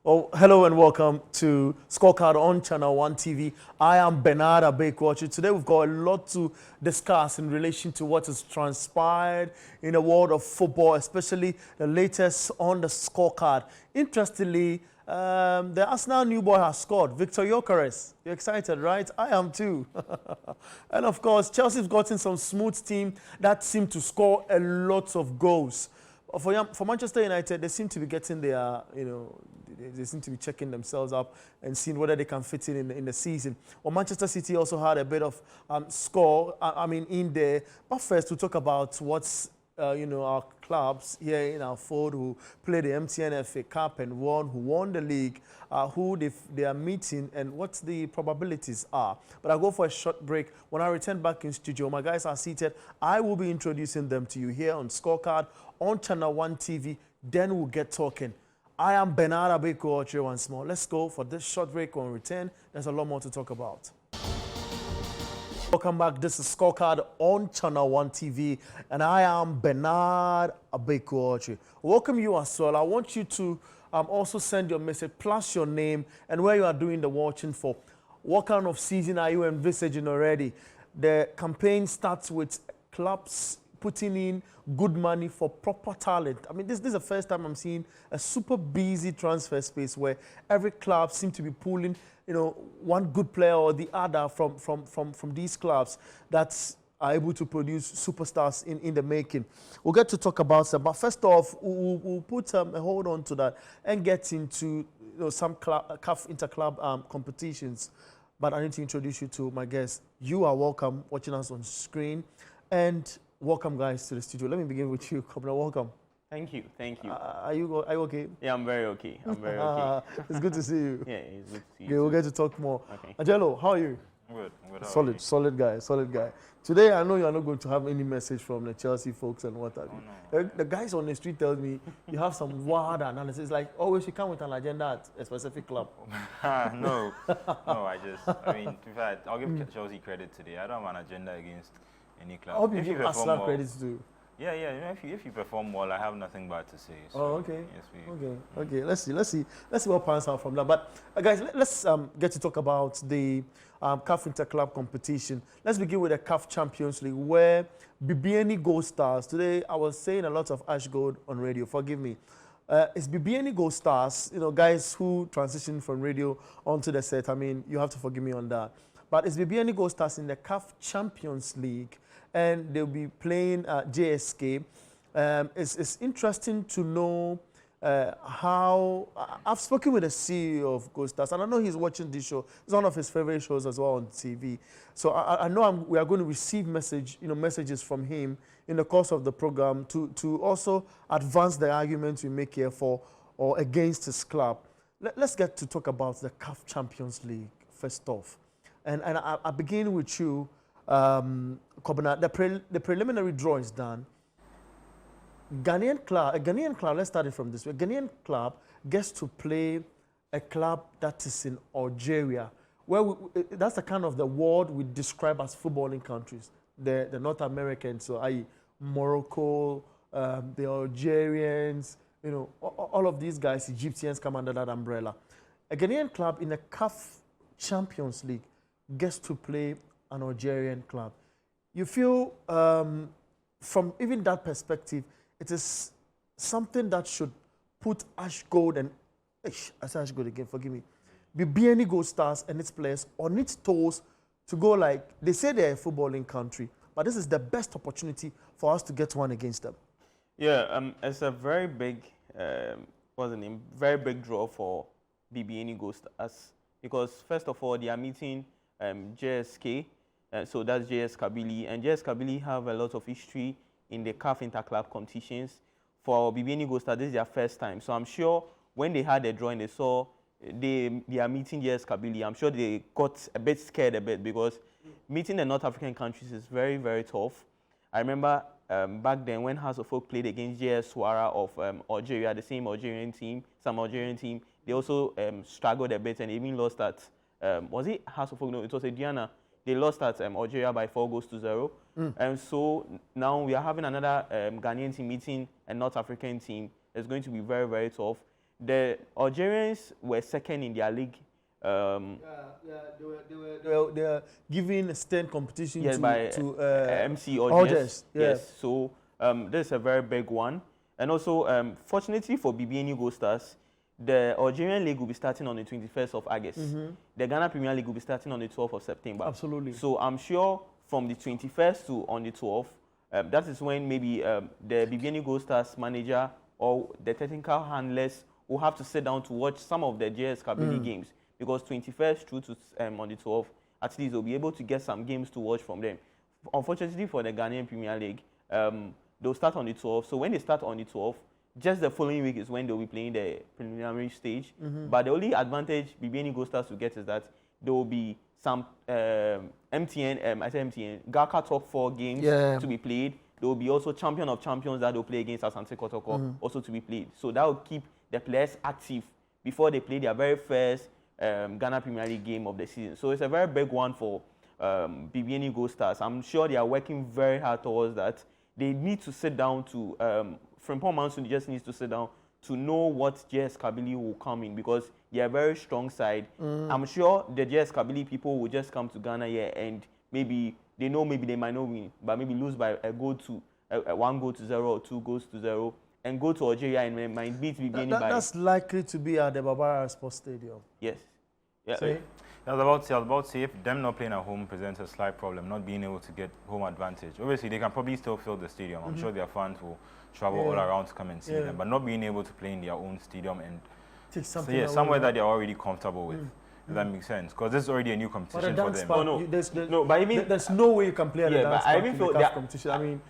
Well, hello and welcome to Scorecard on Channel 1 TV. I am Bernard Abekwachi. Today we've got a lot to discuss in relation to what has transpired in the world of football, especially the latest on the scorecard. Interestingly, the Arsenal new boy has scored, Victor Gyökeres. You're excited, right? I am too. And of course, Chelsea's gotten some smooth team that seem to score a lot of goals. For Manchester United, they seem to be getting their, they seem to be checking themselves up and seeing whether they can fit in the season. Well, Manchester City also had a bit of score, in there. But first, we'll talk about what's, our clubs here in our fold who play the MTN FA Cup and who won the league, who they are meeting and what the probabilities are. But I'll go for a short break. When I return back in studio, my guys are seated. I will be introducing them to you here on Scorecard on Channel 1 TV. Then we'll get talking. I am Bernard Abekwachi once more. Let's go for this short break. When we return, there's a lot more to talk about. Welcome back. This is Scorecard on Channel 1 TV, and I am Bernard Abekwachi. Welcome you as well. I want you to also send your message, plus your name and where you are doing the watching for. What kind of season are you envisaging already? The campaign starts with clubs putting in good money for proper talent. I mean, this is the first time I'm seeing a super busy transfer space where every club seems to be pulling, one good player or the other from these clubs that are able to produce superstars in the making. We'll get to talk about some, but first off, we'll put a hold on to that and get into some CAF interclub competitions. But I need to introduce you to my guests. You are welcome watching us on screen, and welcome, guys, to the studio. Let me begin with you, Kobna. Welcome. Thank you. Are you okay? Yeah, I'm very okay. It's good to see you. Yeah, it's good to see you. Okay, we'll get to talk more. Okay. Angelo, how are you? I'm good. Solid guy. Today, I know you are not going to have any message from the Chelsea folks and what have you. No. The guys on the street tell me you have some wild analysis. Like, always you come with an agenda at a specific club. No. In fact, I'll give Chelsea credit today. I don't have an agenda against any club. I hope you give Arsenal credits too. Yeah. If you perform well, I have nothing bad to say. So, okay. Yes, Okay. Let's see what pans out from that. But guys, let's get to talk about the CAF Interclub competition. Let's begin with the CAF Champions League, where BBNE Gold Stars. Today, I was saying a lot of Ash Gold on radio. Forgive me. It's BBNE Gold Stars. Guys who transition from radio onto the set. I mean, you have to forgive me on that. But it's BBNE Gold Stars in the CAF Champions League, and they'll be playing JSK. It's interesting to know how I've spoken with the CEO of Gold Stars, and I know he's watching this show. It's one of his favorite shows as well on TV. So I know we are going to receive messages from him in the course of the program to also advance the arguments we make here for or against his club. Let's get to talk about the CAF Champions League first off. And I begin with you, Kobna. The preliminary draw is done. A Ghanaian club, let's start it from this way. A Ghanaian club gets to play a club that is in Algeria, where that's the kind of the world we describe as footballing countries. The North Americans, so i.e. Morocco, the Algerians, all of these guys, Egyptians, come under that umbrella. A Ghanaian club in the CAF Champions League gets to play an Algerian club. You feel, from even that perspective, it is something that should put Ash Gold and I say Ash Gold again, forgive me, BBNE Gold Stars and its players on its toes to go like, they say they're a footballing country, but this is the best opportunity for us to get one against them. Yeah, it's a very big, very big draw for BBNE Gold Stars, because first of all, they are meeting JSK, so that's JS Kabylie, and JS Kabylie have a lot of history in the CAF Interclub competitions. For BBNE Gold Stars, this is their first time, so I'm sure when they had a draw and they saw they are meeting JS Kabylie, I'm sure they got a bit scared because meeting the North African countries is very, very tough. I remember back then when House of Folk played against JS Swara of Algeria, the same Algerian team, they also struggled a bit and even lost at, was it House of Folk? No, it was Diana. They lost at Algeria by 4-0. And so now we are having another Ghanaian team meeting a North African team. It's going to be very, very tough. The Algerians were second in their league. They were giving stern competition Yes, by to MC Algiers. Algiers, yeah. Yes, so this is a very big one. And also, fortunately for BBN Gold Stars, the Algerian League will be starting on the 21st of August. The Ghana Premier League will be starting on the 12th of September. Absolutely. So I'm sure from the 21st to on the 12th, that is when maybe the BBN Gold Stars manager or the technical handlers will have to sit down to watch some of the JS Kabylie games, because 21st through to on the 12th, at least they'll be able to get some games to watch from them. Unfortunately for the Ghanaian Premier League, they'll start on the 12th. So when they start on the 12th, just the following week is when they'll be playing the preliminary stage. But the only advantage BBN Gold Stars will get is that there will be some GACA top 4 games to be played. There will be also Champion of Champions that they'll play against Asante Kotoko also to be played. So that will keep the players active before they play their very first Ghana Premier League game of the season. So it's a very big one for BBN Gold Stars. I'm sure they are working very hard towards that. They need to sit down to, Frimpong Mansour just needs to sit down to know what JS Kabylie will come in, because they are a very strong side. I'm sure the JS Kabylie people will just come to Ghana here and maybe they know maybe they might not win, but maybe lose by a goal to 1 goal to 0 or 2 goals to 0, and go to Algeria and might beat BBN by. That's likely to be at the Barbara Sports Stadium. Yes. Yeah. See? I was about to say, if them not playing at home presents a slight problem, not being able to get home advantage. Obviously, they can probably still fill the stadium. I'm sure their fans will travel all around to come and see them, but not being able to play in their own stadium and somewhere that they're already comfortable with. If that makes sense, because this is already a new competition for them. There's no way you can play at the dance park in the CAF competition. I mean,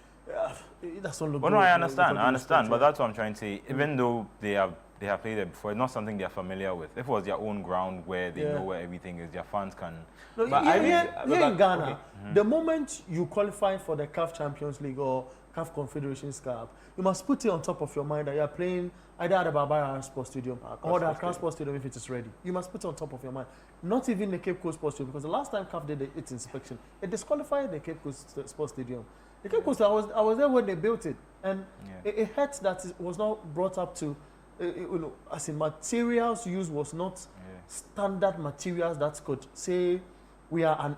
that's not well, no, I understand, but that's what I'm trying to say. Even though they have played it before, it's not something they're familiar with. If it was their own ground where they know where everything is, their fans can. No, but here in Ghana, the moment you qualify for the CAF Champions League or CAF Confederations Cup, you must put it on top of your mind that you are playing either at the Barbara Sports Stadium or the Accra Sports Stadium if it is ready. You must put it on top of your mind. Not even the Cape Coast Sports Stadium, because the last time CAF did its inspection, it disqualified the Cape Coast Sports Stadium. The Cape Coast, I was there when they built it, and it hurts that it was not brought up to, as in materials used was not standard materials that could say we are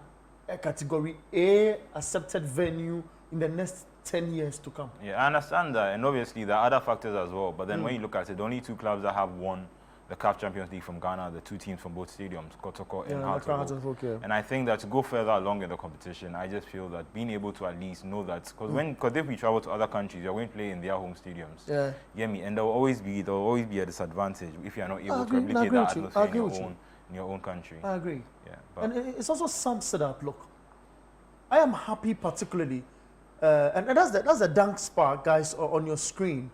a category A accepted venue in the next 10 years to come. Yeah, I understand that, and obviously there are other factors as well. But then when you look at it, the only 2 clubs that have won the CAF Champions League from Ghana, the 2 teams from both stadiums, Kotoko and Hartlepool. And I think that to go further along in the competition, I just feel that being able to at least know that, because if we travel to other countries, you're going to play in their home stadiums. Yeah. You get me? And there will always be a disadvantage if you're not able to replicate that atmosphere in your own country. I agree. Yeah. And it's also sums it up. Look, I am happy particularly, and that's the Dunk Spark, guys, on your screen.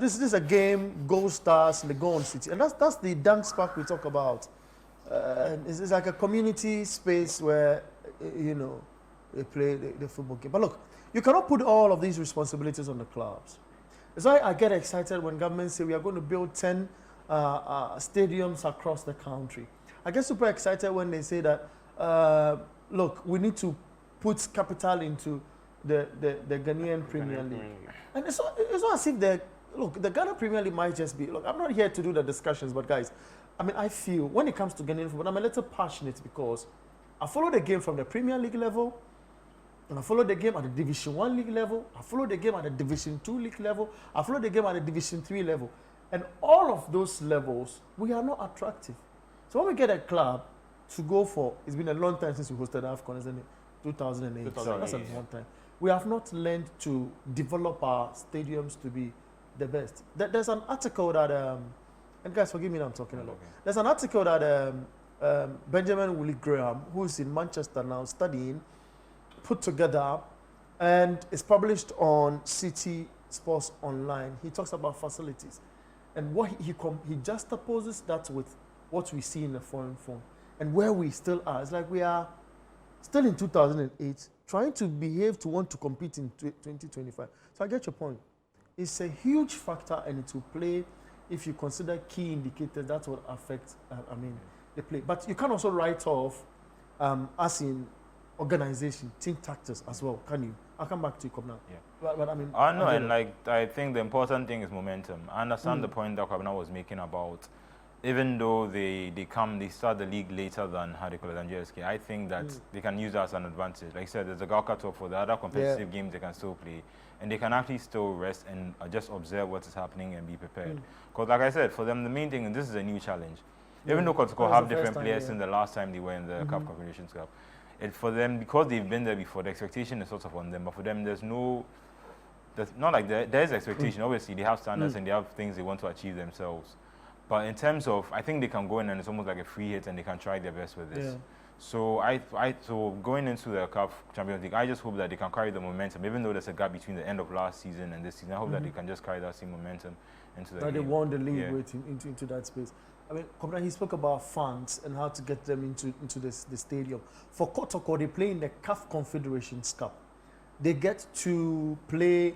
This is a game, Gold Stars, Legon City, and that's the Dunk Spark we talk about. It's like a community space where they play the football game. But look, you cannot put all of these responsibilities on the clubs. That's why I get excited when governments say we are going to build 10 stadiums across the country. I get super excited when they say that look, we need to put capital into the Ghanaian Premier League. And it's not as if the Ghana Premier League might just be, look, I'm not here to do the discussions, but guys, I mean, I feel when it comes to Ghanaian football, I'm a little passionate because I follow the game from the Premier League level, and I follow the game at the Division 1 League level, I follow the game at the Division 2 League level, I follow the game at the Division 3 level. And all of those levels, we are not attractive. So when we get a club to go for, it's been a long time since we hosted AFCON, isn't it? 2008. So that's a long time. We have not learned to develop our stadiums to be the best. There's an article that, and guys, forgive me that I'm talking a lot. There's an article that Benjamin Woolley Graham, who's in Manchester now studying, put together, and it's published on Citi Sports Online. He talks about facilities. And what he juxtaposes that with what we see in the foreign form and where we still are. It's like we are still in 2008, trying to behave to want to compete in 2025. So I get your point. It's a huge factor, and it will play if you consider key indicators that will affect, the play. But you can also write off, as in organization, team tactics as well, can you? I'll come back to you, Kobna. Yeah. But I mean... No, and like, I think the important thing is momentum. I understand the point that Kobna was making about, even though they start the league later than JSK, I think that they can use that as an advantage. Like I said, there's a Gao cut-off for the other competitive games they can still play. And they can actually still rest and just observe what is happening and be prepared. Because like I said, for them, the main thing, and this is a new challenge. Even though Kotoko have different players in the last time they were in the CAF Confederations Cup, for them, because they've been there before, the expectation is sort of on them. But for them, there's not like there is expectation. Obviously, they have standards and they have things they want to achieve themselves. But in terms of, I think they can go in and it's almost like a free hit and they can try their best with this. Yeah. So so going into the CAF Champions League, I just hope that they can carry the momentum, even though there's a gap between the end of last season and this season. I hope that they can just carry that same momentum into the game. They won the league into that space. I mean, he spoke about fans and how to get them into the stadium. For Kotoko, they play in the CAF Confederations Cup. They get to play,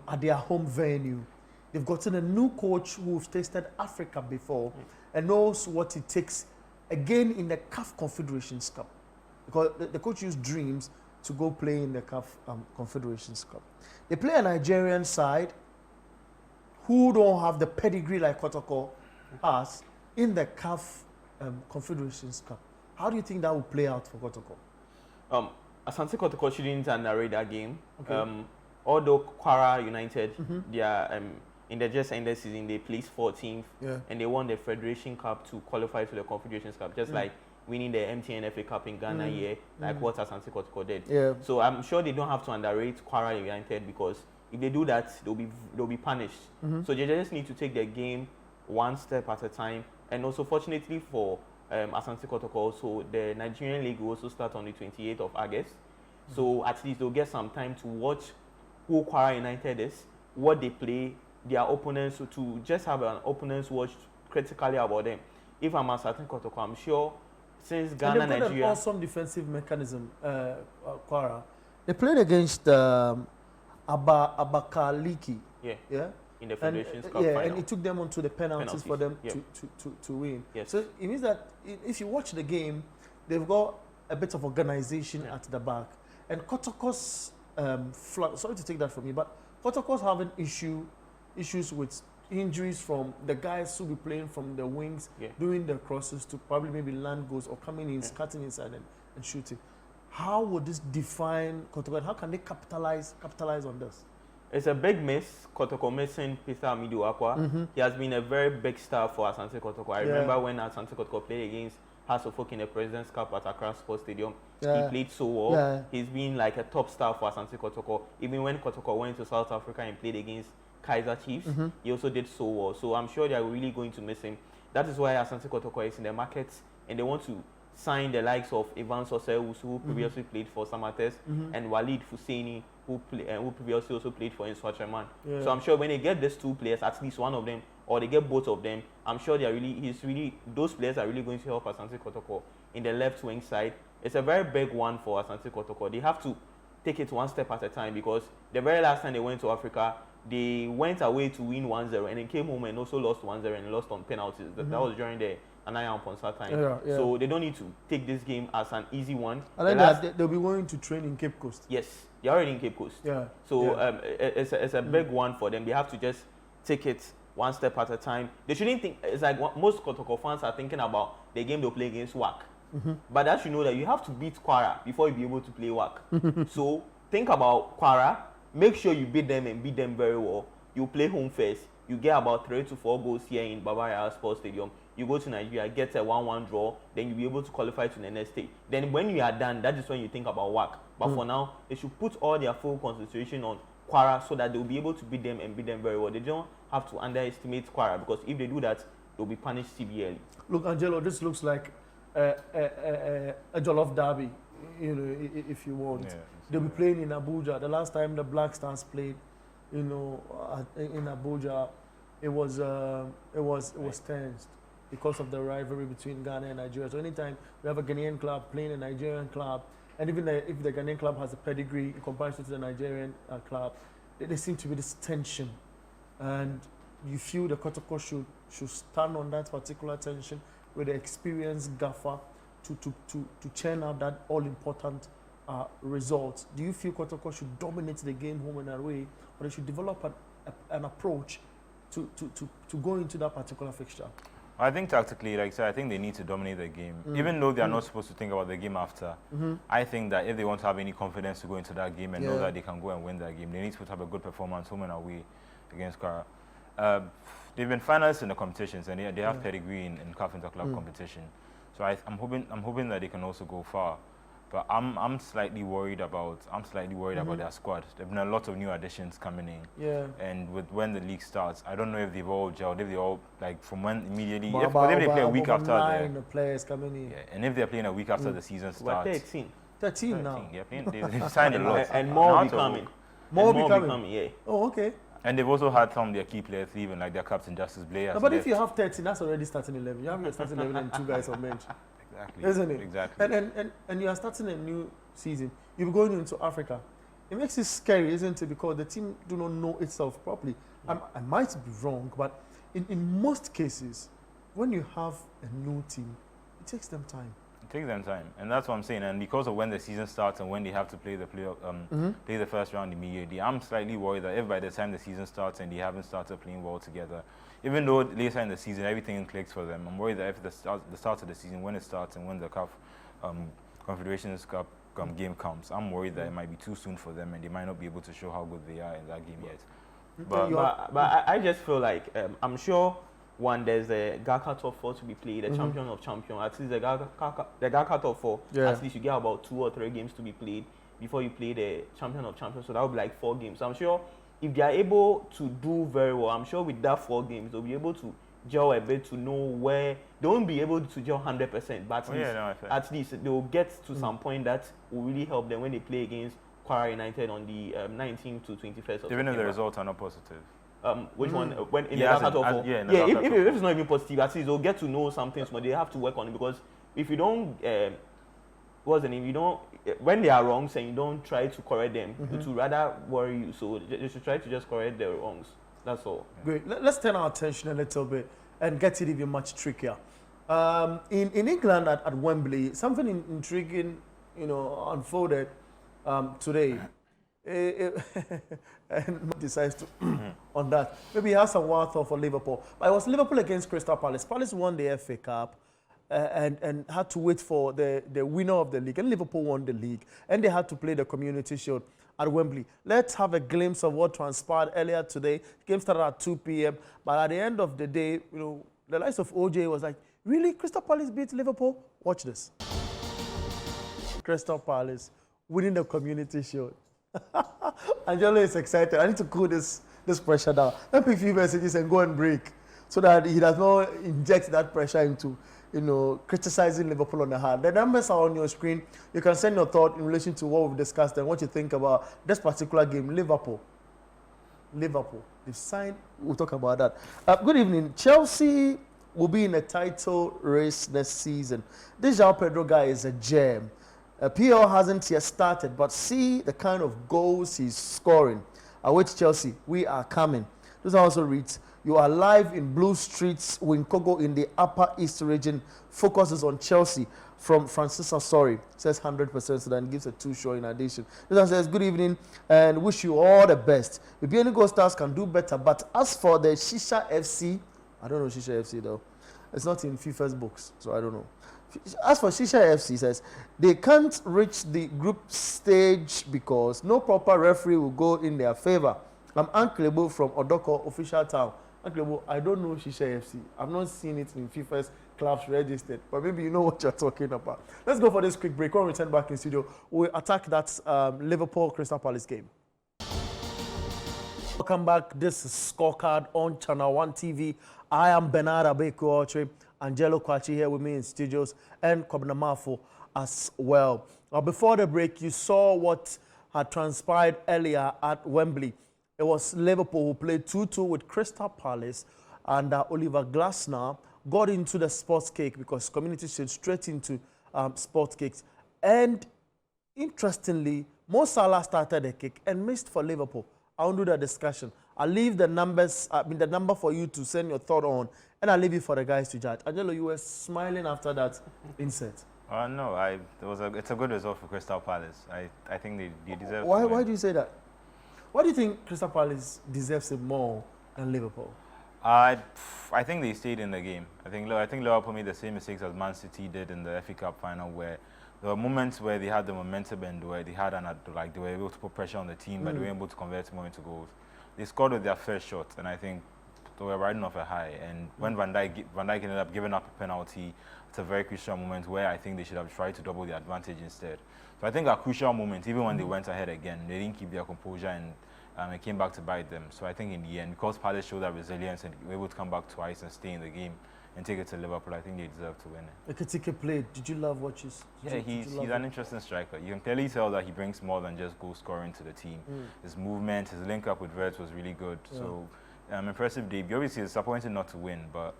at their home venue. They've gotten a new coach who's tasted Africa before and knows what it takes. Again, in the CAF Confederations Cup, because the coach used dreams to go play in the CAF Confederations Cup. They play a Nigerian side who don't have the pedigree like Kotoko has in the CAF Confederations Cup. How do you think that will play out for Kotoko? Asante Kotoko shouldn't narrate that game. Okay. Although Kwara United, they are in the just ended season, they placed 14th and they won the Federation Cup to qualify to the Confederations Cup, just like winning the MTN FA Cup in Ghana like what Asante Kotoko did. Yeah. So I'm sure they don't have to underrate Kwara United, because if they do that, they'll be punished. So they just need to take their game one step at a time. And also, fortunately for Asante Kotoko, also the Nigerian League will also start on the 28th of August. So at least they'll get some time to watch who Kwara United is, what they play, their opponents, to just have an opponents watch critically about them. If I'm Asante Kotoko, I'm sure since Ghana, and they've got Nigeria, an awesome defensive mechanism. Kwara, they played against Abakaliki. Yeah. In the Federations Cup final. And it took them onto the penalties for them to win. Yes. So it means that if you watch the game, they've got a bit of organization at the back. And Kotoko's sorry to take that from you, but Kotoko's having issues with injuries from the guys who be playing from the wings, doing the crosses to probably maybe land goals or coming in, cutting inside and shooting. How would this define Kotoko? How can they capitalize on this? It's a big miss, Kotoko missing Peter Amidu Akwa. He has been a very big star for Asante Kotoko. I remember when Asante Kotoko played against House of Folk in the President's Cup at Accra Sports Stadium. He played so well. He's been like a top star for Asante Kotoko. Even when Kotoko went to South Africa and played against Kaiser Chiefs, he also did so well. So I'm sure they are really going to miss him. That is why Asante Kotoko is in the market, and they want to sign the likes of Ivan Sosewus, who previously played for Samates, and Walid Fuseni, who previously also played for Inswachaman. So I'm sure when they get these two players, at least one of them, or they get both of them, I'm sure those players are really going to help Asante Kotoko in the left wing side. It's a very big one for Asante Kotoko. They have to take it one step at a time, because the very last time they went to Africa, they went away to win 1-0 and then came home and also lost 1-0 and lost on penalties. That was during the Anaya Ponsa time. So they don't need to take this game as an easy one. And then they'll be going to train in Cape Coast. Yes, they're already in Cape Coast. So it's a big one for them. They have to just take it one step at a time. They shouldn't think, it's like what most Kotoko fans are thinking about the game they'll play against WAC. But as you know that you have to beat Kwara before you be able to play WAC. So think about Kwara, make sure you beat them and beat them very well. You play home first. You get about 3 to 4 goals here in Baba Sports Stadium. You go to Nigeria, get a 1-1 draw, then you'll be able to qualify to the next stage. Then when you are done, that is when you think about WAC. But for now, they should put all their full concentration on Kwara so that they'll be able to beat them and beat them very well. They don't have to underestimate Kwara, because if they do that, they'll be punished severely. Look, Angelo, this looks like a Jollof derby, if you want. They'll be playing in Abuja. The last time the Black Stars played, in Abuja, it was tensed because of the rivalry between Ghana and Nigeria. So anytime we have a Ghanaian club playing a Nigerian club, and even if the Ghanaian club has a pedigree in comparison to the Nigerian club, there seems to be this tension, and you feel the Kotoko should stand on that particular tension with the experienced gaffer to churn out that all-important results, do you feel Kotoko should dominate the game home and away, or they should develop an approach to go into that particular fixture? I think tactically, like I said, I think they need to dominate the game. Even though they are not supposed to think about the game after, I think that if they want to have any confidence to go into that game and know that they can go and win that game, they need to have a good performance home and away against Kara. They've been finalists in the competitions and they have pedigree in CAF interclub competition. So I'm hoping that they can also go far. But I'm slightly worried about their squad. There've been a lot of new additions coming in. Yeah. And when the league starts, I don't know if they've all gelled, if they all like from when immediately. If they play a week after the players coming in. Yeah, and if they're playing a week after the season starts. We're 13. 13 now. Yeah, they've signed a lot. And more becoming. More becoming. Yeah. Oh, okay. And they've also had some of their key players leaving, like their captain Justice Blair. No, but if you have 13, that's already starting 11. You have your starting 11 and 2 guys on bench. Exactly. Isn't it? Exactly. And you are starting a new season. You're going into Africa. It makes it scary, isn't it? Because the team do not know itself properly. I might be wrong, but in most cases, when you have a new team, it takes them time. It takes them time, and that's what I'm saying. And because of when the season starts and when they have to play the play the first round immediately, I'm slightly worried that if by the time the season starts and they haven't started playing well together, even though later in the season everything clicks for them, I'm worried that if the start of the season, when it starts and when the CAF Confederations Cup game comes, I'm worried that it might be too soon for them and they might not be able to show how good they are in that game yet. But I just feel like I'm sure. One, there's a GACA top 4 to be played, a champion of champions. At least the GACA top 4, at least you get about 2 or 3 games to be played before you play the champion of champions. So that would be like 4 games. So I'm sure if they are able to do very well, I'm sure with that 4 games, they'll be able to gel a bit to know where they won't be able to gel 100%, but at least they'll get to some point that will really help them when they play against Kwara United on the 19th to 21st of September. Even if the results are not positive. Which one? When in the GACA top 4? If it's not even positive, at least they'll get to know something small. They have to work on it because if you don't, what's the name? You don't, when they are wrong, and you don't try to correct them, it will rather worry you. So you should try to just correct their wrongs. That's all. Great. Let's turn our attention a little bit and get it even much trickier. In England at Wembley, something intriguing, unfolded today. And decides to on that. Maybe he has some wild thought for Liverpool. But it was Liverpool against Crystal Palace. Palace won the FA Cup and had to wait for the winner of the league. And Liverpool won the league. And they had to play the Community Shield at Wembley. Let's have a glimpse of what transpired earlier today. The game started at 2 p.m. But at the end of the day, the likes of OJ was like, really? Crystal Palace beat Liverpool? Watch this. Crystal Palace winning the Community Shield. Angelo is excited. I need to cool this pressure down. Let me pick a few messages and go and break so that he does not inject that pressure into, criticizing Liverpool on the hard. The numbers are on your screen. You can send your thought in relation to what we've discussed and what you think about this particular game. Liverpool. They've signed. We'll talk about that. Good evening. Chelsea will be in a title race next season. This João Pedro guy is a gem. PL hasn't yet started, but see the kind of goals he's scoring. At which Chelsea, we are coming. This also reads, you are live in Blue Streets, Winkogo in the Upper East region. Focuses on Chelsea from Francis Asori. Says 100%, so then gives a 2 show in addition. This one says, good evening and wish you all the best. The BNI Gold Stars can do better, but as for the Shisha FC, I don't know Shisha FC though. It's not in FIFA's books, so I don't know. As for Shisha FC, says they can't reach the group stage because no proper referee will go in their favor. I'm Anklebo from Odoko Official Town. Anklebo, I don't know Shisha FC. I've not seen it in FIFA's clubs registered, but maybe you know what you're talking about. Let's go for this quick break. When we return back in studio, we'll attack that Liverpool Crystal Palace game. Welcome back. This is Scorecard on Channel 1 TV. I am Bernard Abeko-Ochre. Angelo Kwachi here with me in studios and Kobna Mafo as well. Before the break, you saw what had transpired earlier at Wembley. It was Liverpool who played 2-2 with Crystal Palace, and Oliver Glasner got into the sports cake because Community Shield straight into sports cakes. And interestingly, Mo Salah started the kick and missed for Liverpool. I won't do the discussion. I'll leave the number for you to send your thought on, and I'll leave it for the guys to judge. Angelo, you were smiling after that insert. No, it's a good result for Crystal Palace. I think they deserve. Why do you say that? Why do you think Crystal Palace deserves it more than Liverpool? I think they stayed in the game. I think Liverpool made the same mistakes as Man City did in the FA Cup final, where there were moments where they had the momentum and where they were able to put pressure on the team, but they were able to convert more into goals. They scored with their first shot, and I think they were riding off a high. And when Van Dijk ended up giving up a penalty, it's a very crucial moment where I think they should have tried to double the advantage instead. So I think at crucial moments, even when they went ahead again, they didn't keep their composure and it came back to bite them. So I think in the end, because Palace showed that resilience and were able to come back twice and stay in the game and take it to Liverpool, I think they deserve to win it. Kotoko played. Did you love what you? Yeah, he's an interesting striker. You can clearly tell that he brings more than just goal scoring to the team. His movement, his link up with Wirtz was really good. Yeah. So impressive debut. Obviously, it's disappointing not to win, but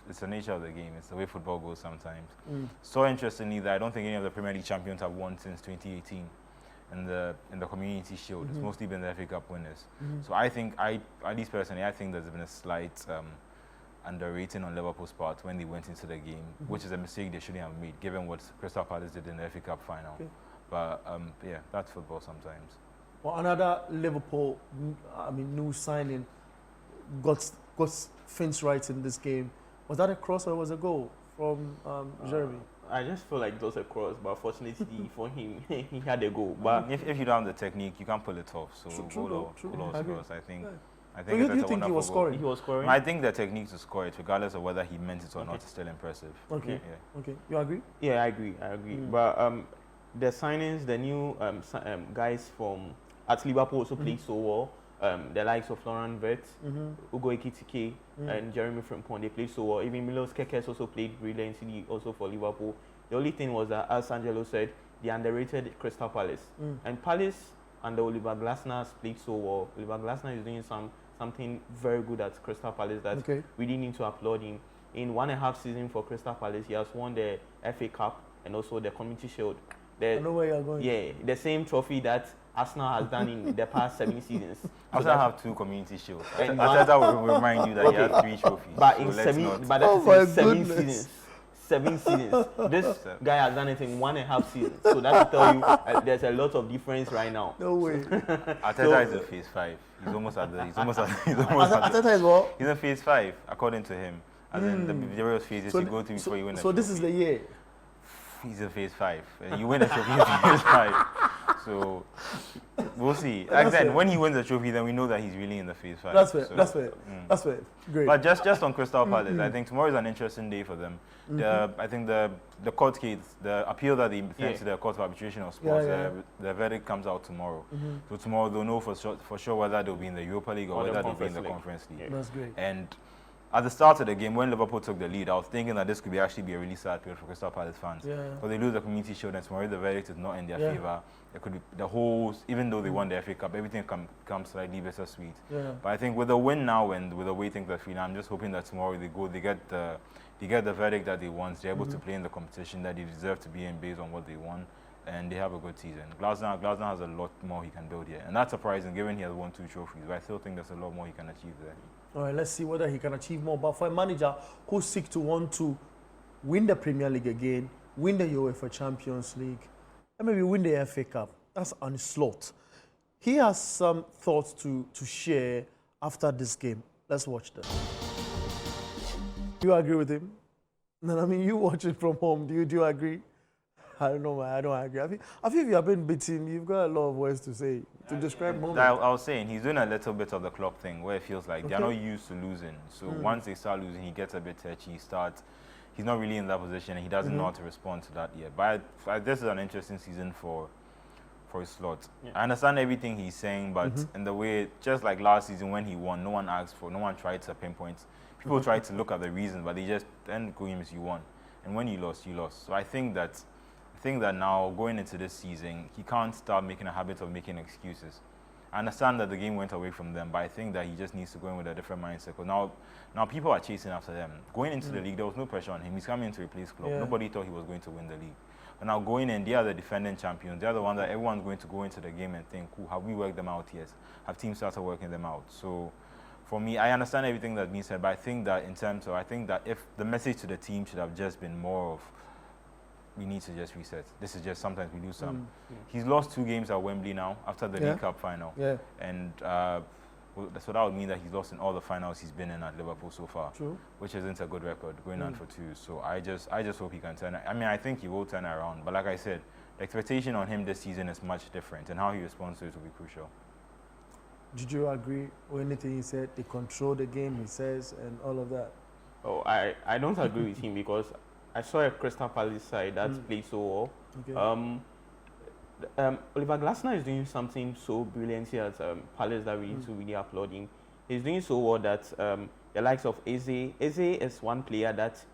it's the nature of the game. It's the way football goes sometimes. So interestingly, that I don't think any of the Premier League champions have won since 2018. In the Community Shield, it's mostly been the FA Cup winners. So I think, at least personally, I think there's been a slight underrating on Liverpool's part when they went into the game, which is a mistake they shouldn't have made, given what Crystal Palace did in the FA Cup final. Okay. But yeah, that's football sometimes. Well, another Liverpool, new signing got things right in this game. Was that a cross or was it a goal from Jeremy? I just feel like it was a cross, but fortunately for him, he had a goal. But if you don't have the technique, you can't pull it off. So goal scores, I think. Yeah. I think you think he was scoring? He was scoring. I think the technique to score it, regardless of whether he meant it or not, is still impressive. Okay. Yeah. Okay. You agree? Yeah, I agree. But the signings, the new guys from at Liverpool also played so well. The likes of Florian Wirtz, Ugo Ekitike, and Jeremy Frimpong, they played so well. Even Milos Kekes also played brilliantly also for Liverpool. The only thing was that, as Angelo said, they underrated Crystal Palace. And Palace under Oliver Glasner played so well. Oliver Glasner is doing something very good at Crystal Palace that we didn't need to applaud him. In 1.5 seasons for Crystal Palace, he has won the FA Cup and also the Community Shield. I know where you're going. Yeah, the same trophy that Arsenal has done in the past 7 seasons. Arsenal have 2 Community Shields. Arteta will remind you that he has 3 trophies. But in 7 seasons. 7 seasons. This guy has done it in 1.5 seasons. So that will tell you there's a lot of difference right now. No way. Arteta is in phase 5. He's almost at the. Arteta is what? He's in phase 5, according to him. As in the various phases you go through before you win. So this is the year. He's in phase 5. You win a trophy in phase 5. So we'll see. Like then, when he wins the trophy, then we know that he's really in the phase 5. That's fair. So, that's fair. Great. But just on Crystal Palace, I think tomorrow is an interesting day for them. I think the court case, the appeal that they sent to the Court of Arbitration of Sports, the verdict comes out tomorrow. So tomorrow they'll know for sure whether they'll be in the Europa League or whether they'll be in the Conference League. That's great. And at the start of the game, when Liverpool took the lead, I was thinking that this could actually be a really sad period for Crystal Palace fans. But they lose the Community Shield, and tomorrow the verdict is not in their favour. It could be the whole, even though they won the FA Cup, everything comes slightly bittersweet. But I think with the win now and with the way things are feeling, I'm just hoping that tomorrow they get the verdict that they want. They're able to play in the competition that they deserve to be in based on what they won, and they have a good season. Glasner has a lot more he can build here, and that's surprising given he has won 2 trophies. But I still think there's a lot more he can achieve there. All right, let's see whether he can achieve more. But for a manager who seeks to want to win the Premier League again, win the UEFA Champions League, and maybe win the FA Cup, that's on his slot. He has some thoughts to share after this game. Let's watch them. Do you agree with him? No, I mean, you watch it from home. Do you agree? I don't know, man. I don't agree. I feel if you have been beaten, you've got a lot of words to say, to describe moment. I was saying, he's doing a little bit of the club thing where it feels like they're not used to losing. So once they start losing, he gets a bit touchy. He's not really in that position, and he doesn't know how to respond to that yet. But this is an interesting season for his slot. I understand everything he's saying, but in the way, just like last season when he won, no one tried to pinpoint. People tried to look at the reasons, but they just then go him as you won. And when you lost, you lost. So I think that now, going into this season, he can't start making a habit of making excuses. I understand that the game went away from them, but I think that he just needs to go in with a different mindset. Because now people are chasing after them. Going into the league, there was no pressure on him. He's coming in to replace Klopp. Nobody thought he was going to win the league. But now going in, they are the defending champions. They are the one that everyone's going to go into the game and think, cool, have we worked them out yet? Have teams started working them out? So for me, I understand everything that's being said, but I think that if the message to the team should have just been more of, we need to just reset. This is just sometimes we lose some. He's lost 2 games at Wembley now after the League Cup final. Yeah. And so that would mean that he's lost in all the finals he's been in at Liverpool so far. True. Which isn't a good record, going on for 2. So I just hope he can turn it. I mean, I think he will turn it around. But like I said, the expectation on him this season is much different, and how he responds to it will be crucial. Did you agree with anything he said? They control the game, he says, and all of that. Oh, I don't agree with him because I saw a Crystal Palace side that played so well. Okay. Oliver Glasner is doing something so brilliant here at Palace that we need to really applaud him. He's doing so well that the likes of Eze is one player that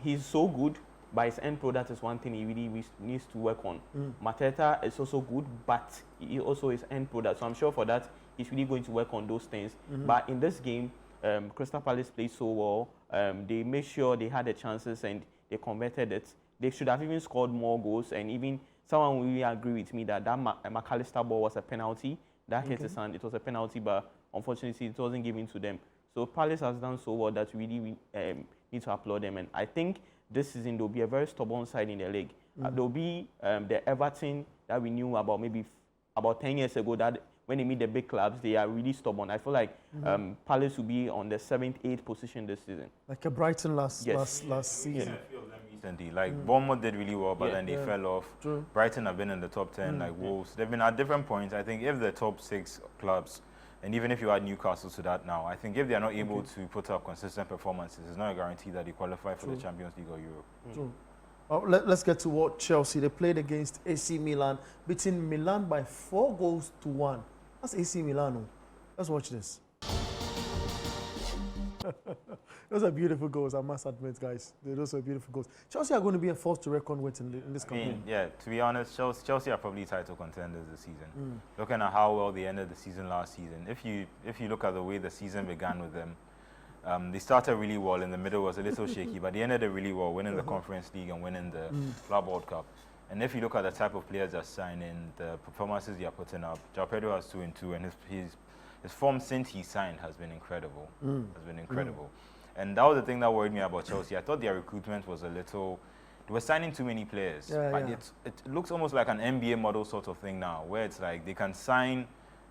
he's so good, but his end product is one thing he really needs to work on. Mateta is also good, but he also is end product. So I'm sure for that, he's really going to work on those things. But in this game, Crystal Palace played so well. They made sure they had the chances and they converted it. They should have even scored more goals, and even someone will really agree with me that McAllister ball was a penalty. That hit his hand. It was a penalty, but unfortunately, it wasn't given to them. So Palace has done so well that we really need to applaud them. And I think this season there'll be a very stubborn side in the league. There'll be the Everton that we knew about maybe about 10 years ago, that when they meet the big clubs, they are really stubborn. I feel like Palace will be on the 7th, 8th position this season. Like a Brighton last season. Recently, like Bournemouth did really well, but then they fell off. True. Brighton have been in the top 10, like Wolves. They've been at different points. I think if the top 6 clubs, and even if you add Newcastle to that now, I think if they are not able to put up consistent performances, it's not a guarantee that they qualify for the Champions League or Europe. True. Let's get to what Chelsea. They played against AC Milan, beating Milan by 4 goals to 1. That's AC Milan. Let's watch this. Those are beautiful goals, I must admit, guys. Those are beautiful goals. Chelsea are going to be a force to reckon with in this campaign. Yeah, to be honest, Chelsea are probably title contenders this season. Looking at how well they ended the season last season, if you look at the way the season began with them, they started really well. In the middle was a little shaky, but they ended it really well, winning the Conference League and winning the Club World Cup. And if you look at the type of players that sign in, the performances they are putting up, João Pedro has 2 and 2, and his form since he signed has been incredible. And that was the thing that worried me about Chelsea. I thought their recruitment was a little... They were signing too many players. It looks almost like an NBA model sort of thing now, where it's like they can sign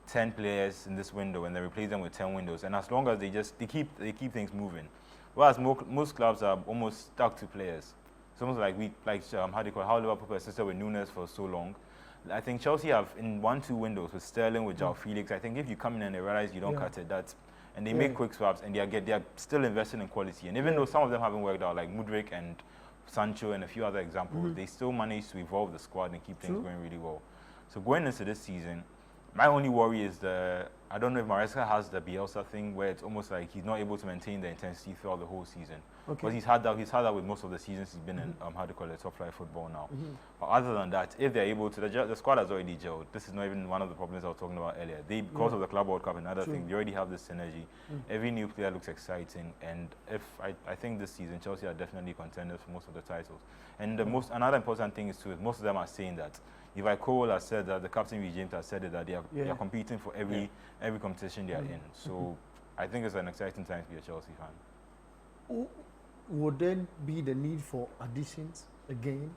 10 players in this window and then replace them with 10 windows. And as long as they keep things moving. Whereas most clubs are almost stuck to players. It's almost like how Liverpool persisted with Nunes for so long. I think Chelsea have in 1-2 windows with Sterling, with João Felix. I think if you come in and they realize you don't cut it, and they make quick swaps, and they are still investing in quality. And even though some of them haven't worked out, like Mudryk and Sancho and a few other examples, they still manage to evolve the squad and keep things going really well. So going into this season, my only worry is I don't know if Maresca has the Bielsa thing where it's almost like he's not able to maintain the intensity throughout the whole season. But he's had that with most of the seasons he's been in top flight football now. But other than that, if they're able to, the squad has already gelled. This is not even one of the problems I was talking about earlier. Because of the Club World Cup and other things, they already have this synergy. Every new player looks exciting, and I think this season Chelsea are definitely contenders for most of the titles. And another important thing is too, most of them are saying that. Levi Cole has said that, the captain James has said it, that they are competing for every competition they are in. So I think it's an exciting time to be a Chelsea fan. Would there be the need for additions again?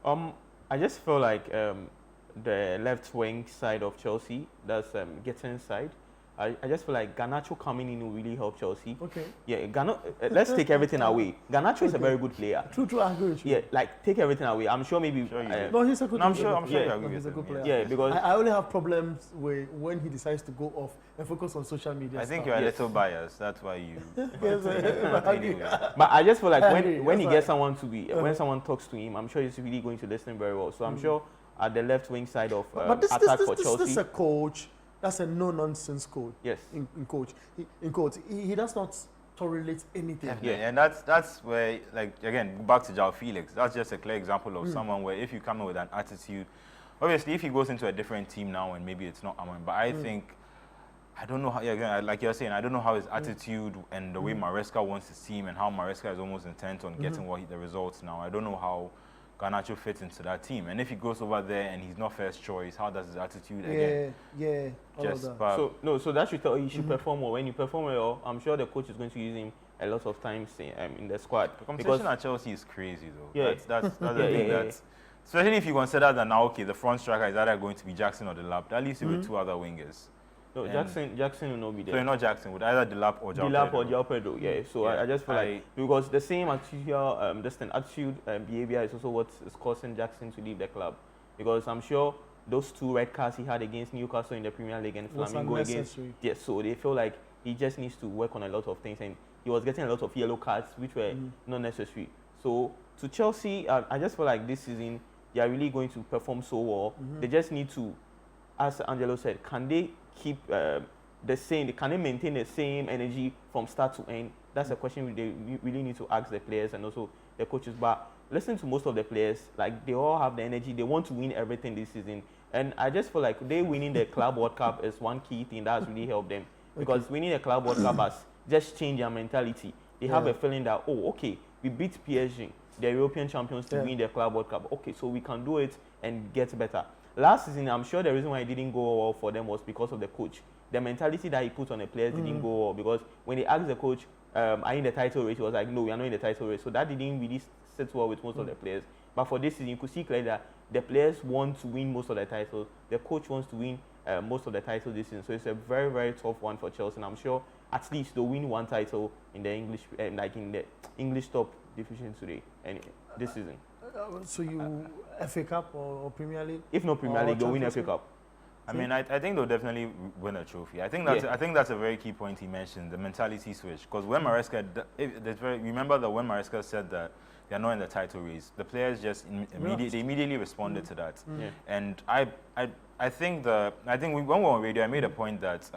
I just feel like the left wing side of Chelsea, that's Gittins side. I just feel like Garnacho coming in will really help Chelsea. Okay. Yeah, let's take everything away. Garnacho is a very good player. True, I agree with you. Yeah, like take everything away. I'm sure maybe. No, he's a good player. I'm sure you agree he's a good player. Yeah, because I only have problems with when he decides to go off and focus on social media. I think you're a little biased. That's why you. But I just feel like when he gets someone to be, when someone talks to him, I'm sure he's really going to listen very well. So I'm sure at the left wing side of attack for Chelsea. This is a coach. That's a no-nonsense coach. Yes. In coach, he does not tolerate anything. Yeah, and that's where, like, again, back to João Felix. That's just a clear example of someone where if you come in with an attitude, obviously if he goes into a different team now and maybe it's not Amorim, but I think, I don't know how, again, like you're saying, I don't know how his attitude and the way Maresca wants his team and how Maresca is almost intent on getting the results now. I don't know how Garnacho fits into that team. And if he goes over there and he's not first choice, how does his attitude again? Yeah, so that should tell you he should perform well. When you perform well, I'm sure the coach is going to use him a lot of times in the squad. The competition at Chelsea is crazy, though. Yeah. That's the thing. Especially if you consider that now, okay, the front striker is either going to be Jackson or Delap. That leaves you with 2 other wingers. No, Jackson will not be there. So not Jackson, with either Delap or João Pedro. Yeah. So I just feel like because the same attitude behavior is also what is causing Jackson to leave the club. Because I'm sure those 2 red cards he had against Newcastle in the Premier League and Flamingo against. Yes. So they feel like he just needs to work on a lot of things, and he was getting a lot of yellow cards which were not necessary. So to Chelsea, I just feel like this season they are really going to perform so well. They just need to, as Angelo said, can they keep the same? Can they maintain the same energy from start to end? That's a question they really need to ask the players and also the coaches. But listening to most of the players, like they all have the energy. They want to win everything this season, and I just feel like they winning the Club World Cup is one key thing that has really helped them. Because winning the Club World Cup has just changed their mentality. They have a feeling that, oh, okay, we beat PSG, the European champions, to win the Club World Cup. Okay, so we can do it and get better. Last season, I'm sure the reason why it didn't go well for them was because of the coach. The mentality that he put on the players didn't go well, because when they asked the coach, are you in the title race? He was like, no, we are not in the title race. So that didn't really sit well with most of the players. But for this season, you could see clearly that the players want to win most of the titles. The coach wants to win most of the titles this season. So it's a very, very tough one for Chelsea. And I'm sure at least they'll win 1 title in the English, like in the English top division today, and this season. So you FA Cup or Premier League? If not Premier League, they'll win FA Cup. I mean, I think they'll definitely win a trophy. I think that's a very key point he mentioned, the mentality switch. Because when Maresca, remember that when Maresca said that they are not in the title race, the players just immediately responded to that. And I think when we were on radio, I made a point that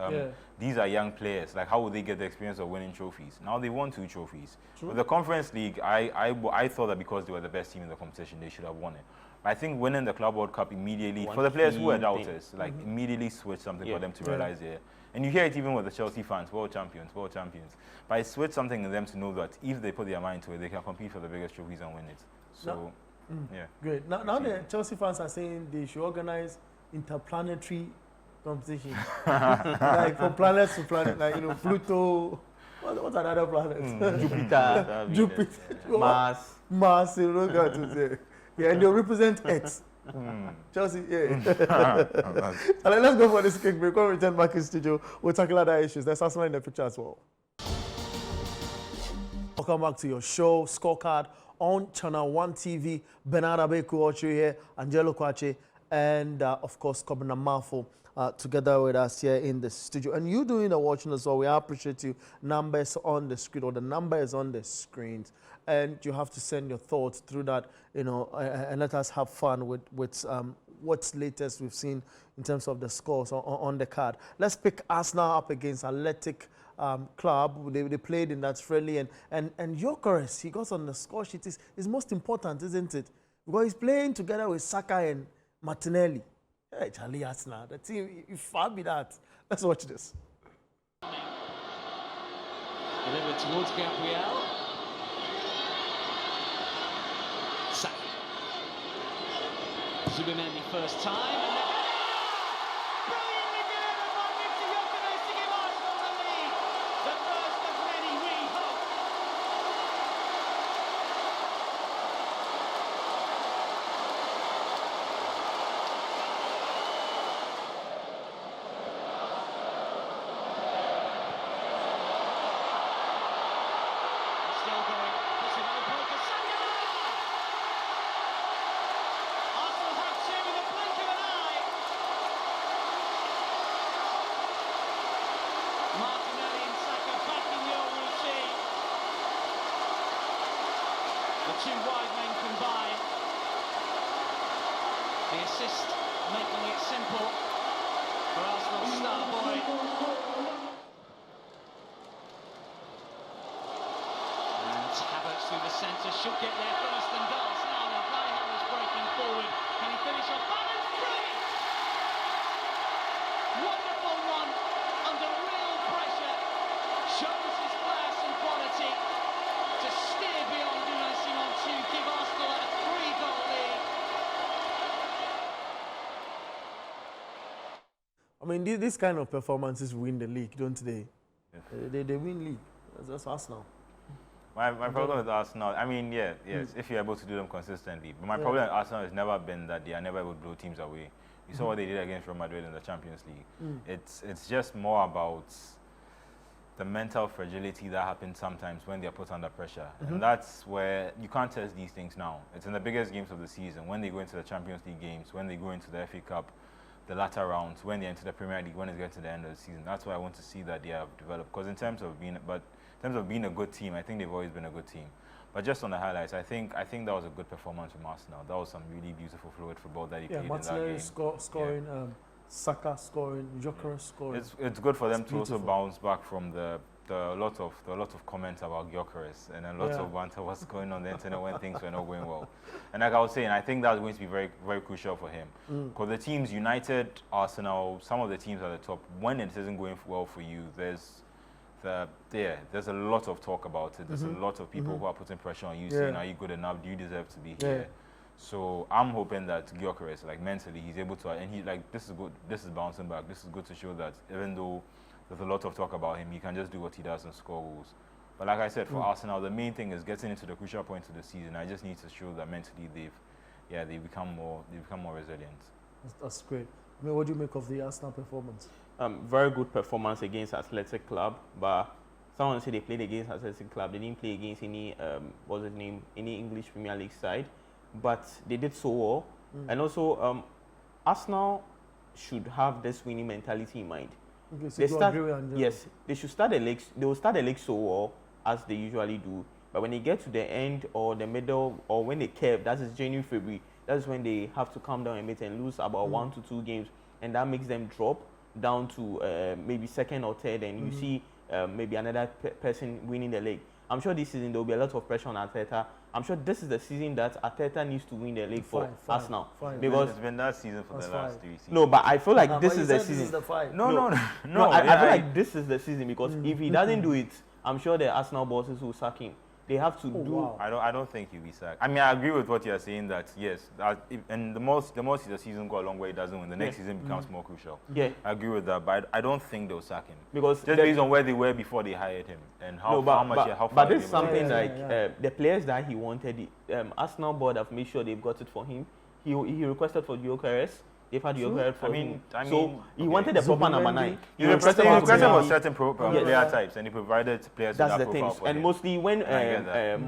these are young players. Like, how would they get the experience of winning trophies? Now they won 2 trophies. With the Conference League, I thought that because they were the best team in the competition, they should have won it. I think winning the Club World Cup immediately, for the players who were doubters, like immediately switched something for them to realize here. And you hear it even with the Chelsea fans, world champions. But it switched something in them to know that if they put their mind to it, they can compete for the biggest trophies and win it. So, Great. Now the Chelsea fans are saying they should organize interplanetary competition. Like from planet to planet, like, Pluto, what are other planets? Jupiter, Mars, and they'll represent Earth. Chelsea, let's go for this quick break. When we return back in studio, we'll tackle other issues. There's Arsenal in the picture as well. Welcome back to your show, Scorecard, on Channel 1 TV. Bernard Abeku here, Angelo Kwache, and of course, Kobina Mafo, together with us here in the studio. And you doing the watching as well, we appreciate you. Numbers on the screen, or the number is on the screens. And you have to send your thoughts through that, and let us have fun with what's latest we've seen in terms of the scores on the card. Let's pick Arsenal up against Athletic Club. They played in that friendly, and Gyökeres, he got on the score sheet, is most important, isn't it? Because he's playing together with Saka and Martinelli. Hey, Charlie Arsenal, the team, you far be that. Let's watch this. Delivered towards Gabriel. Saka. Zubimendi first time. And then brilliantly delivered by Victor Gyökeres to give Arsenal the lead. The first of many, we hope. Still going. Puts it on the play for Saka. Arsenal have 2 in the blink of an eye. Martinelli and Saka back in your routine. The 2 wide men combine. The assist making it simple for Arsenal's star boy. And Havertz through the centre should get there first and does. Now the Kai Havertz breaking forward. Can he finish off? Havertz, brilliant! Wonderful one under real pressure. Shows his class and quality to steer beyond Unai Simon to give Arsenal a 3-goal lead. mean, this kind of performances win the league, don't they? Yeah. They win league. That's Arsenal. My problem with Arsenal, I mean, yes, if you're able to do them consistently. But my problem with Arsenal has never been that they are never able to blow teams away. You saw what they did against Real Madrid in the Champions League. It's just more about the mental fragility that happens sometimes when they're put under pressure. And that's where you can't test these things now. It's in the biggest games of the season, when they go into the Champions League games, when they go into the FA Cup, the latter rounds, when they enter the Premier League, when it gets to the end of the season. That's why I want to see that they have developed. Because in terms of being a good team, I think they've always been a good team. But just on the highlights, I think that was a good performance from Arsenal. That was some really beautiful fluid football that he played in that game. Martinelli scoring, Saka scoring, Gyökeres scoring. It's good for them to also bounce back from the lot of comments about Gyökeres and a lot of banter was going on the internet when things were not going well. And like I was saying, I think that's going to be very, very crucial for him. Because the teams, United, Arsenal, some of the teams at the top, when it isn't going well for you, there's a lot of talk about it. There's a lot of people who are putting pressure on you, saying, "Are you good enough? Do you deserve to be here?" So I'm hoping that Gyökeres, like mentally, he's able to, and he's like, "This is good. This is bouncing back. This is good to show that even though there's a lot of talk about him, he can just do what he does and score goals." But like I said, for Arsenal, the main thing is getting into the crucial points of the season. I just need to show that mentally they become more resilient. That's great. I mean, what do you make of the Arsenal performance? Very good performance against Athletic Club, but someone said they played against Athletic Club. They didn't play against any any English Premier League side, but they did so well. And also, Arsenal should have this winning mentality in mind. Okay, so they should start the league. They will start the league so well as they usually do, but when they get to the end or the middle or when they curve, that is January, February. That is when they have to come down a bit and lose about 1 to 2 games, and that makes them drop down to maybe second or third, and you see maybe another person winning the league. I'm sure this season there will be a lot of pressure on Arteta. I'm sure this is the season that Arteta needs to win the league for Arsenal. Because it's been that season for the last 3 seasons. No, but I feel like this is the season. This is the fight. No. I feel like this is the season because if he doesn't do it, I'm sure the Arsenal bosses will sack him. They have to do. Wow. I don't think he'll be sacked. I mean, I agree with what you're saying that yes, and the more the season go along where he doesn't win, the next season becomes more crucial. Yeah, I agree with that, but I don't think they'll sack him because just based on where they were before they hired him and how far. But this is something the players that he wanted. Arsenal board have made sure they've got it for him. He requested for Gyökeres. They've had Gyökeres for him. So he wanted the proper number 9. He requested for certain player types, and he provided players. That's with that the thing. for and them. mostly when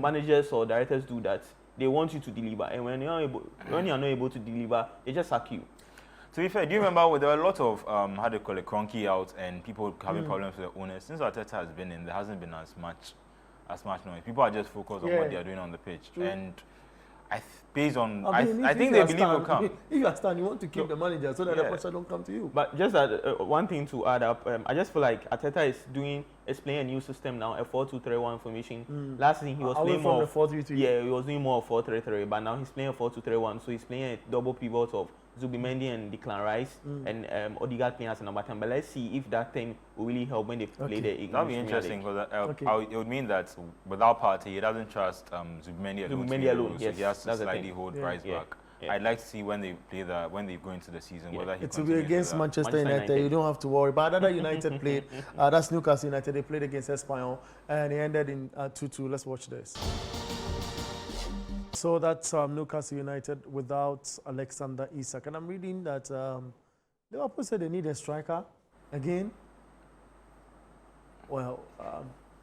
managers or directors do that, they want you to deliver, and when you're not able to deliver, they just sack you. To be fair, do you remember there were a lot of how do you call it, cronky out and people having problems with the owners? Since Arteta has been in, there hasn't been as much noise. People are just focused on what they are doing on the pitch. True. And I think they believe will come. If you are stand, you want to keep the manager so that the pressure don't come to you. But just that one thing to add up, I just feel like Arteta is playing a new system now, a 4-2-3-1 formation. Last season he was playing more of 4-3-3. Yeah, he was doing more of 4-3-3, but now he's playing a 4-2-3-1. So he's playing a double pivot of Zubimendi and Declan Rice and Odegaard playing as a number 10. But let's see if that thing will really help when they play the English. That'll be interesting because it would mean that without Partey, he doesn't trust Zubimendi alone. So he has to slightly hold Rice back. I'd like to see when they go into the season whether he. It will be against Manchester United. You don't have to worry. But another United played. That's Newcastle United. They played against Espanyol and it ended in 2-2. Let's watch this. So that's Newcastle United without Alexander Isak. And I'm reading that Liverpool said they need a striker again. Well,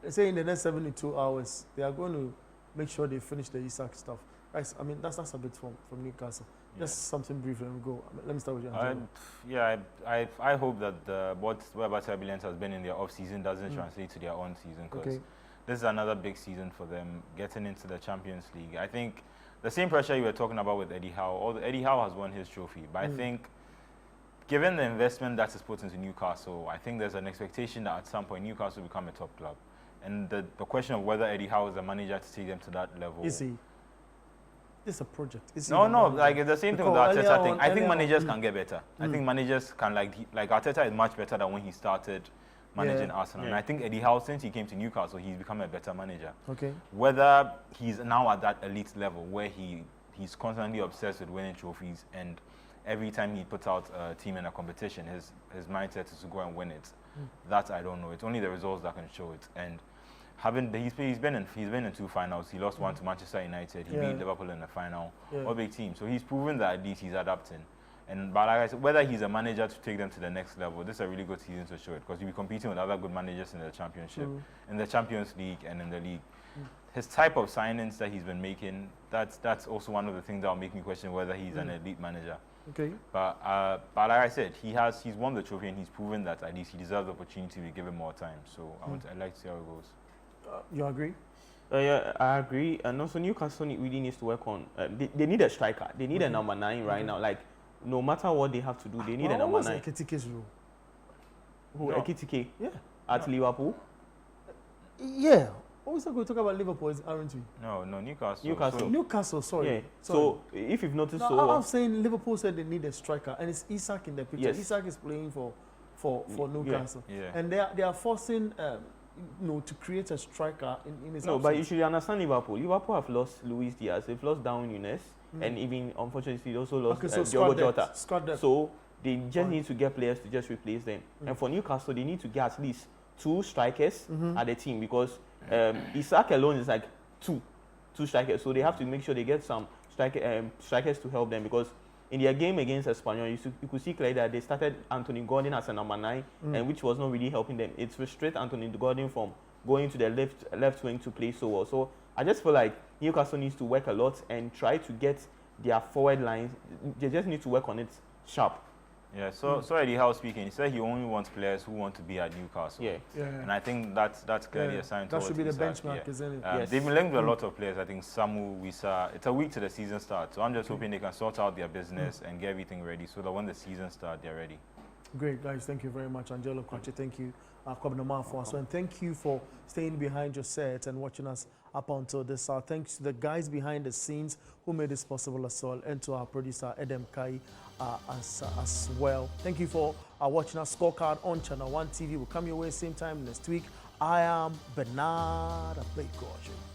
they say in the next 72 hours, they are going to make sure they finish the Isak stuff. Guys, I mean, that's a bit from Newcastle. Just something brief and go. Let me start with you. I hope that whatever turbulence has been in their off-season doesn't translate to their on-season because this is another big season for them, getting into the Champions League. I think the same pressure you were talking about with Eddie Howe, Eddie Howe has won his trophy, but I think given the investment that is put into Newcastle, I think there's an expectation that at some point Newcastle will become a top club. And the question of whether Eddie Howe is the manager to take them to that level. Is he? This is a project. No, like it's the same thing with the Arteta thing. I think managers can get better. I think managers can like Arteta is much better than when he started managing Arsenal. And I think Eddie Howe, since he came to Newcastle, he's become a better manager. Okay. Whether he's now at that elite level where he's constantly obsessed with winning trophies and every time he puts out a team in a competition, his mindset is to go and win it. That I don't know. It's only the results that can show it. And he's been in 2 finals. He lost one to Manchester United. He beat Liverpool in the final. All big team. So he's proven that at least he's adapting. But like I said, whether he's a manager to take them to the next level, this is a really good season to show it, because you'll be competing with other good managers in the Championship, in the Champions League, and in the league. His type of signings that he's been making, that's also one of the things that will make me question whether he's an elite manager. Okay. But like I said, he's won the trophy, and he's proven that at least he deserves the opportunity to be given more time. So I'd like to see how it goes. You agree? Yeah, I agree. And also Newcastle really needs to work on. They need a striker. They need a number 9 right now. Like, no matter what they have to do, they need a number 9. What was Ekitike's role? Who? Ekitike? Yeah. At Liverpool? Yeah. Always going to talk about Liverpool, aren't we? No, Newcastle. Newcastle, sorry. Yeah. Sorry. So if you've noticed, I'm saying Liverpool said they need a striker, and it's Isak in the picture. Yes. Isak is playing for Newcastle, Yeah. and they are forcing to create a striker in his No, absence. but you should understand Liverpool. Liverpool have lost Luis Diaz, they've lost Darwin Núñez, and even unfortunately they also lost Diogo Jota. So they just need to get players to just replace them. And for Newcastle, they need to get at least 2 strikers at the team, because Isak alone is like two strikers. So they have to make sure they get some strikers to help them, because in their game against Espanyol, you could see clearly that they started Anthony Gordon as a number 9, and which was not really helping them. It's restricted Anthony Gordon from going to the left wing to play so well. So I just feel like Newcastle needs to work a lot and try to get their forward lines. They just need to work on it sharp. Yeah, so Eddie Howe speaking, he said he only wants players who want to be at Newcastle. Yeah. And I think that's clearly a sign. That should be the Isak. benchmark, isn't it? Yes. They've been linked with a lot of players. I think Samu, Wisa. It's a week to the season start, so I'm just hoping they can sort out their business and get everything ready, so that when the season starts, they're ready. Great, guys. Thank you very much. Angelo Kwache, thank you. Kwabena for us. And thank you for staying behind your set and watching us up until this hour. Thanks to the guys behind the scenes who made this possible as well, and to our producer, Edem Kai, as well. Thank you for watching our Scorecard on Channel 1 TV. We'll come your way same time next week. I am Bernard Abekoche.